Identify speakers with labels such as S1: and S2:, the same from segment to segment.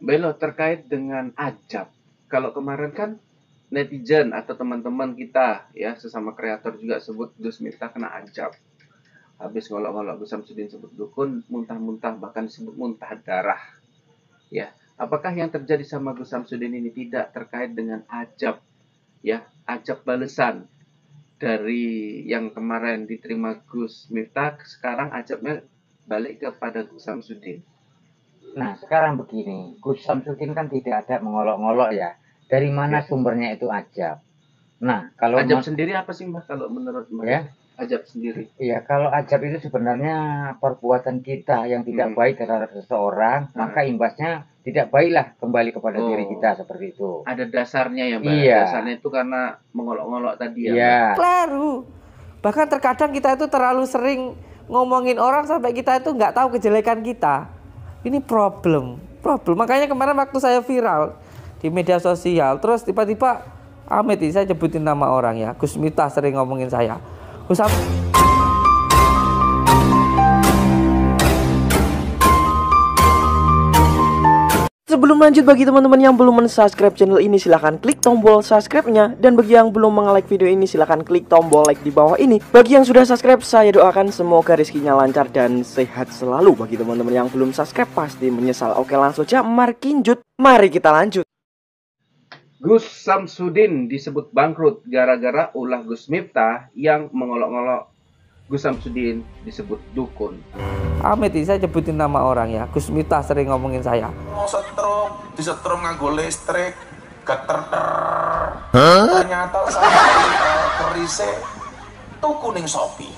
S1: Belo terkait dengan ajab. Kalau kemarin kan netizen atau teman-teman kita ya sesama kreator juga sebut Gus Miftah kena ajab. Habis ngolok-ngolok Gus Samsudin sebut dukun, muntah-muntah bahkan disebut muntah darah. Ya, apakah yang terjadi sama Gus Samsudin ini tidak terkait dengan ajab? Ya, ajab balesan dari yang kemarin diterima Gus Miftah, sekarang ajabnya balik kepada Gus Samsudin.
S2: Nah, sekarang begini, Gus Samsudin kan tidak ada mengolok-ngolok ya. Dari mana
S1: Ya.
S2: sumbernya itu ajab? Nah, kalau
S1: Ajab sendiri apa sih Mbak kalau menurut Mbak?
S2: ya,
S1: Ajab sendiri.
S2: ya kalau ajab itu sebenarnya perbuatan kita yang tidak baik terhadap seseorang, maka imbasnya tidak baiklah kembali kepada diri kita seperti itu.
S1: Ada dasarnya ya Mbak.
S2: Iya.
S1: Dasarnya itu karena mengolok-ngolok tadi ya Mbak.
S2: Iya.
S3: Kleru. Bahkan terkadang kita itu terlalu sering ngomongin orang sampai kita itu nggak tahu kejelekan kita. Ini problem. Makanya kemarin waktu saya viral di media sosial, terus tiba-tiba Amit ini saya sebutin nama orang ya, Gus Miftah sering ngomongin saya.
S4: Sebelum lanjut, bagi teman-teman yang belum mensubscribe channel ini silahkan klik tombol subscribe-nya. Dan bagi yang belum nge-like video ini silahkan klik tombol like di bawah ini. Bagi yang sudah subscribe, saya doakan semoga rezekinya lancar dan sehat selalu. Bagi teman-teman yang belum subscribe pasti menyesal. Oke, langsung aja markinjut. Mari kita lanjut.
S1: Gus Samsudin disebut bangkrut gara-gara ulah Gus Miftah yang mengolok-ngolok Gus Samsudin disebut dukun.
S3: Amit ini saya sebutin nama orang ya, Gus Miftah sering ngomongin saya.
S5: Mau disetrum nganggo listrik, geter-ter. Ternyata saya kerise tuku ning Shopee.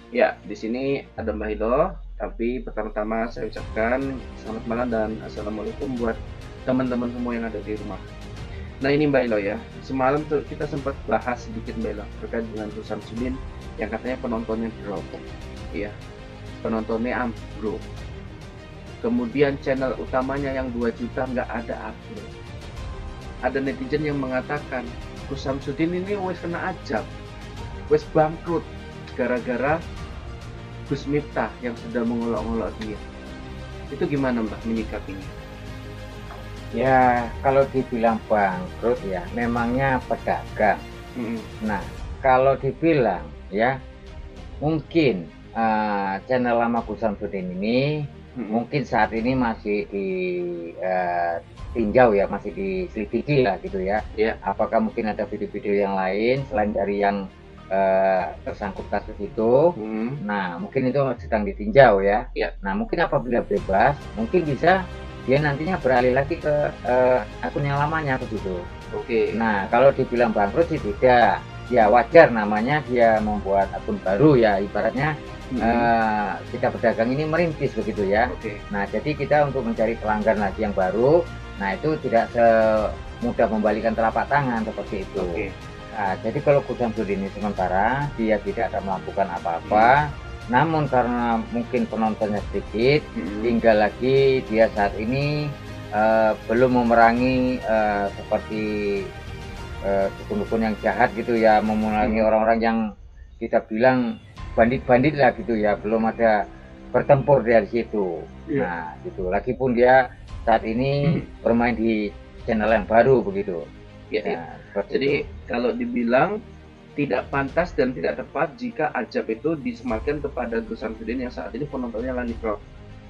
S1: Ya, di sini ada Mbak Hilo, tapi pertama-tama saya ucapkan selamat malam dan assalamualaikum buat teman-teman semua yang ada di rumah. Nah ini Mbak Hilo ya, semalam tuh kita sempat bahas sedikit Mbak Hilo terkait dengan Gus Samsudin yang katanya penontonnya drop, ya penontonnya ambruk. Kemudian channel utamanya yang 2 juta nggak ada upload. Ada netizen yang mengatakan Gus Samsudin ini wes kena ajab, wes bangkrut gara-gara Gus Miftah yang sudah mengolok-olok dia. Itu gimana Mbak menyikapinya?
S2: Ya, kalau dibilang bangkrut ya memangnya pedagang. Nah, kalau dibilang ya mungkin channel lama Gus Samsudin ini mungkin saat ini masih ditinjau ya, masih diselidiki lah gitu ya. Apakah mungkin ada video-video yang lain selain dari yang tersangkut kasus itu? Nah, mungkin itu sedang ditinjau ya. Nah, mungkin apabila bebas mungkin bisa dia nantinya beralih lagi ke akun yang lamanya begitu. Nah, kalau dibilang bangkrut sih tidak. Ya wajar, namanya dia membuat akun baru ya, ibaratnya kita pedagang ini merintis begitu ya. Nah, jadi kita untuk mencari pelanggan lagi yang baru, nah itu tidak semudah membalikan telapak tangan seperti itu. Nah, jadi kalau Gus Samsudin ini sementara dia tidak ada melakukan apa-apa, namun karena mungkin penontonnya sedikit, tinggal lagi dia saat ini belum memerangi seperti dukun-dukun yang jahat gitu ya, memerangi orang-orang yang kita bilang bandit-bandit lah gitu ya, belum ada bertempur dari situ. Nah gitu, lagipun dia saat ini bermain di channel yang baru begitu.
S1: Nah, jadi kalau dibilang tidak pantas dan tidak tepat jika ajab itu disematkan kepada Gus Samsudin yang saat ini penontonnya lagi drop,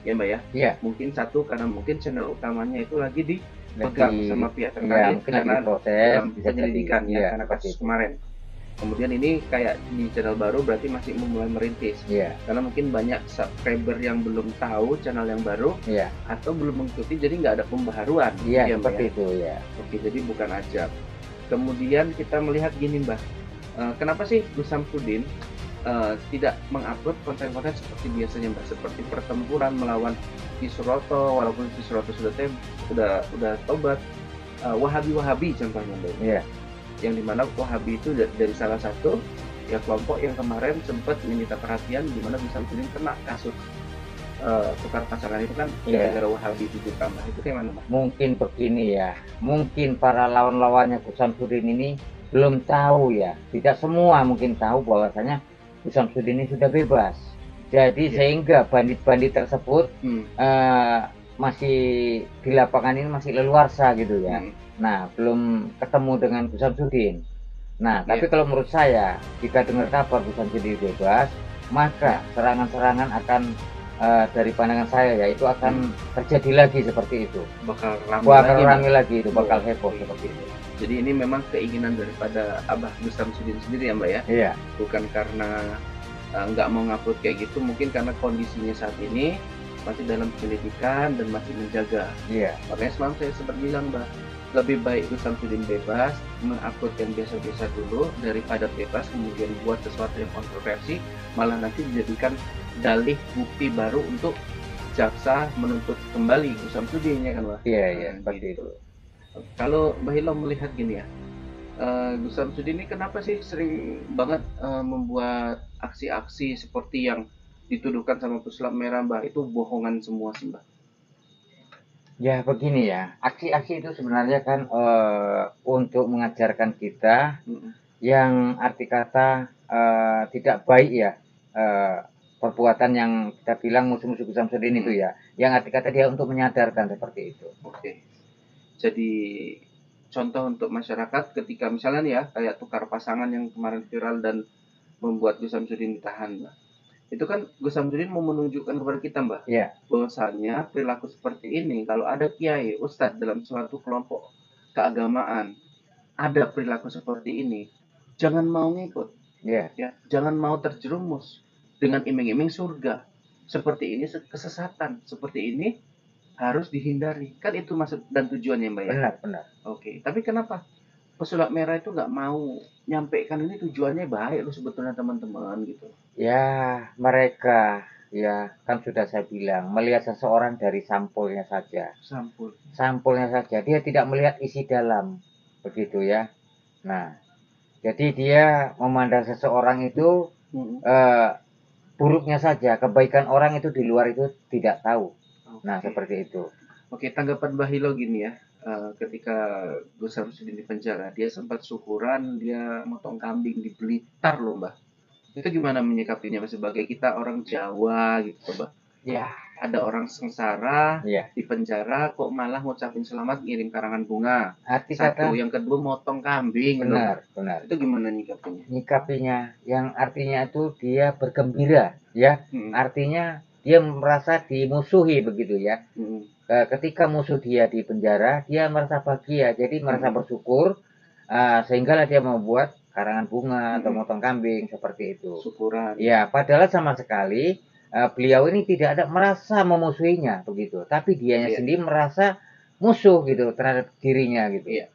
S1: ya Mbak ya?
S2: Iya.
S1: Mungkin satu karena mungkin channel utamanya itu lagi dipegang sama pihak terkait
S2: ya,
S1: karena dalam penyelidikan ya, karena kasus
S2: itu
S1: kemarin. Kemudian ini kayak di channel baru berarti masih memulai merintis. Karena mungkin banyak subscriber yang belum tahu channel yang baru atau belum mengikuti, jadi nggak ada pembaharuan.
S2: Iya, seperti itu ya.
S1: Oke, jadi bukan ajab. Kemudian kita melihat gini Mbak, kenapa sih Gus Samsudin tidak mengupload konten-konten seperti biasanya Mbak, seperti pertempuran melawan Kisroto, walaupun Kisroto sudah tobat, Wahabi contohnya Mbak, yang dimana Wahabi itu dari salah satu ya kelompok yang kemarin sempat menyita perhatian, dimana Gus Samsudin kena kasus tukar pasangan itu kan gara-gara Wahabi itu ditambah. Itu kayak mana Mbak?
S2: Mungkin begini ya, mungkin para lawan-lawannya Gus Samsudin ini belum tahu ya, tidak semua mungkin tahu bahwasanya Gus Samsudin ini sudah bebas. Jadi sehingga bandit-bandit tersebut masih di lapangan ini masih leluasa gitu ya. Nah, belum ketemu dengan Gus Samsudin. Nah, tapi kalau menurut saya, jika dengar kabar Gus Samsudin bebas, maka serangan-serangan akan dari pandangan saya ya itu akan terjadi lagi seperti itu.
S1: Bakal
S2: ramai lagi itu, bakal heboh seperti itu.
S1: Jadi ini memang keinginan daripada Abah Gus Samsudin sendiri ya Mbak ya?
S2: Iya.
S1: Bukan karena nggak mau ngupload kayak gitu, mungkin karena kondisinya saat ini masih dalam penyelidikan dan masih menjaga.
S2: Iya.
S1: Makanya semalam saya sempat bilang Mbak, lebih baik Gus Samsudin bebas, mengupload yang biasa-biasa dulu daripada bebas kemudian buat sesuatu yang kontroversi, malah nanti dijadikan dalih bukti baru untuk jaksa menuntut kembali Gus Samsudin ya kan Mbak?
S2: Iya, seperti itu.
S1: Kalau Mbak Hilo melihat gini ya, Gus Samsudin ini kenapa sih sering banget membuat aksi-aksi seperti yang dituduhkan sama pesulap merah Mbak, itu bohongan semua sih Mbak?
S2: Ya begini ya, aksi-aksi itu sebenarnya kan untuk mengajarkan kita yang arti kata tidak baik ya, perbuatan yang kita bilang musuh-musuh Gus Samsudin itu ya, yang arti kata dia untuk menyadarkan seperti itu.
S1: Oke. Jadi contoh untuk masyarakat ketika misalnya nih ya kayak tukar pasangan yang kemarin viral dan membuat Gus Samsudin ditahan Mbak. Itu kan Gus Samsudin mau menunjukkan kepada kita Mbak, bahwasanya perilaku seperti ini kalau ada kiai, ustadz dalam suatu kelompok keagamaan ada perilaku seperti ini, jangan mau ngikut, ya, jangan mau terjerumus dengan iming-iming surga. Seperti ini kesesatan, seperti ini harus dihindari. Kan itu maksud dan tujuannya Mbak ya?
S2: Benar.
S1: Oke, tapi kenapa pesulap merah itu nggak mau nyampaikan ini tujuannya baik loh sebetulnya teman-teman gitu?
S2: Ya, mereka ya kan sudah saya bilang melihat seseorang dari sampulnya saja. Sampulnya saja, dia tidak melihat isi dalam, begitu ya. Nah, jadi dia memandang seseorang itu buruknya saja, kebaikan orang itu di luar itu tidak tahu. Nah, seperti itu.
S1: Oke, tanggapan Mbah Hilo gini ya, ketika Gus Samsudin di penjara, dia sempat syukuran, dia motong kambing di Blitar loh Mbah. Itu gimana menyikapinya sebagai kita orang Jawa gitu Mbah?
S2: Ya,
S1: ada orang sengsara di penjara kok malah ngucapin selamat, ngirim karangan bunga.
S2: Arti
S1: satu, yang kedua motong kambing.
S2: Benar.
S1: Itu gimana nyikapinya?
S2: Nyikapinya, yang artinya itu dia bergembira ya. Artinya dia merasa dimusuhi begitu ya. Ketika musuh dia di penjara, dia merasa bahagia, jadi merasa bersyukur, sehingga dia membuat karangan bunga atau motong kambing seperti itu.
S1: Syukuran.
S2: Ya, padahal sama sekali beliau ini tidak ada merasa memusuhinya begitu, tapi dianya sendiri merasa musuh gitu terhadap dirinya gitu.
S1: Iya.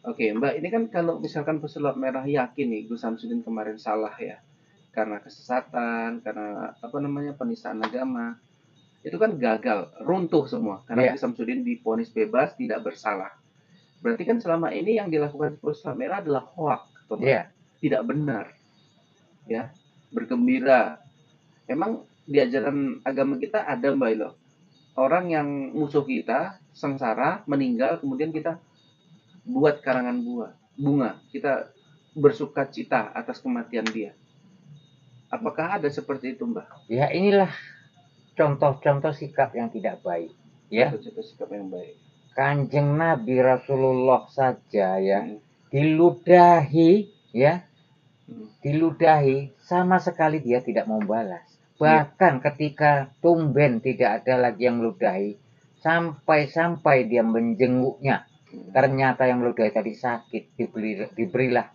S1: Oke Mbak, ini kan kalau misalkan pesulap merah yakin nih Gus Samsudin kemarin salah ya, karena kesesatan, karena penistaan agama, itu kan gagal, runtuh semua karena Gus Samsudin divonis bebas tidak bersalah. Berarti kan selama ini yang dilakukan pesulap merah adalah hoax, tidak benar, ya, bergembira. Emang di ajaran agama kita ada Mbak Ilo, orang yang musuh kita sengsara meninggal, kemudian kita buat karangan bunga, kita bersuka cita atas kematian dia. Apakah ada seperti itu Mbak?
S2: Ya, inilah contoh-contoh sikap yang tidak baik ya.
S1: Contoh sikap yang baik.
S2: Kanjeng Nabi Rasulullah saja ya diludahi ya, diludahi sama sekali dia tidak mau balas. Bahkan ketika tumben tidak ada lagi yang meludahi, sampai dia menjenguknya, ternyata yang meludahi tadi sakit, diberilah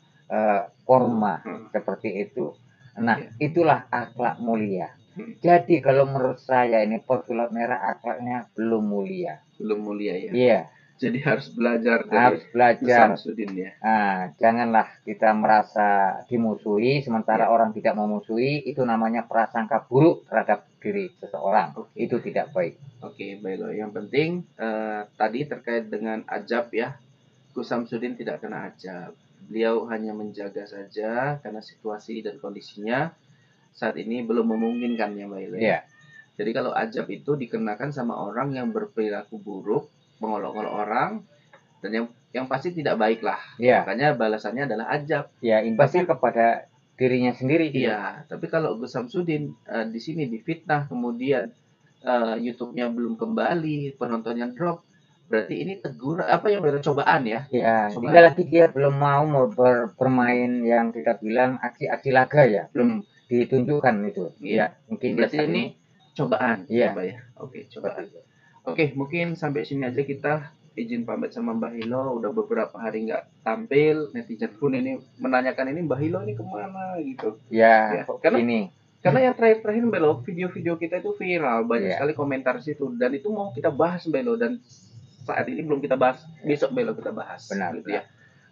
S2: korma seperti itu. Nah, itulah akhlak mulia. Jadi kalau menurut saya ini pesulap merah akhlaknya belum mulia.
S1: Belum mulia ya?
S2: Iya.
S1: Jadi harus belajar dari
S2: harus belajar.
S1: Samsudin ya.
S2: Nah, janganlah kita merasa dimusuhi sementara orang tidak memusuhi, itu namanya prasangka buruk terhadap diri seseorang. Itu tidak baik.
S1: Oke, baiklah. Yang penting tadi terkait dengan ajab ya. Gus Samsudin tidak kena ajab. Beliau hanya menjaga saja karena situasi dan kondisinya saat ini belum memungkinkan ya Mbak Ilo.
S2: Iya.
S1: Jadi kalau ajab itu dikenakan sama orang yang berperilaku buruk, mengolok-olok orang, dan yang pasti tidak baik lah.
S2: Ya.
S1: Makanya balasannya adalah ajab.
S2: Ya, imbasnya kepada dirinya sendiri.
S1: Iya, tapi kalau Gus Samsudin di sini difitnah, kemudian YouTube-nya belum kembali, penontonnya drop, berarti ini tegur apa yang cobaan ya?
S2: Ya, tinggal lagi dia belum mau bermain yang kita bilang aksi-aksi laga ya, belum ditunjukkan itu.
S1: Iya,
S2: mungkin
S1: berarti ini cobaan.
S2: Iya.
S1: Ya? Oke, cobaan. Oke, mungkin sampai sini aja kita izin pamit sama Mbah Hilo. Udah beberapa hari nggak tampil, netizen pun ini menanyakan ini Mbah Hilo ini kemana gitu.
S2: Ya,
S1: karena yang terakhir Belo, video-video kita itu viral, banyak sekali komentar situ, dan itu mau kita bahas Belo, dan saat ini belum kita bahas, besok Belo kita bahas.
S2: Benar,
S1: gitu ya.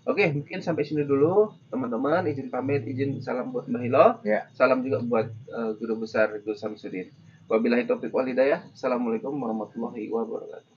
S1: Oke, mungkin sampai sini dulu teman-teman, izin pamit, izin salam buat Mbah Hilo, salam juga buat Guru Besar Gus Samsudin. Wabillahi taufiq wal hidayah. Assalamualaikum warahmatullahi wabarakatuh.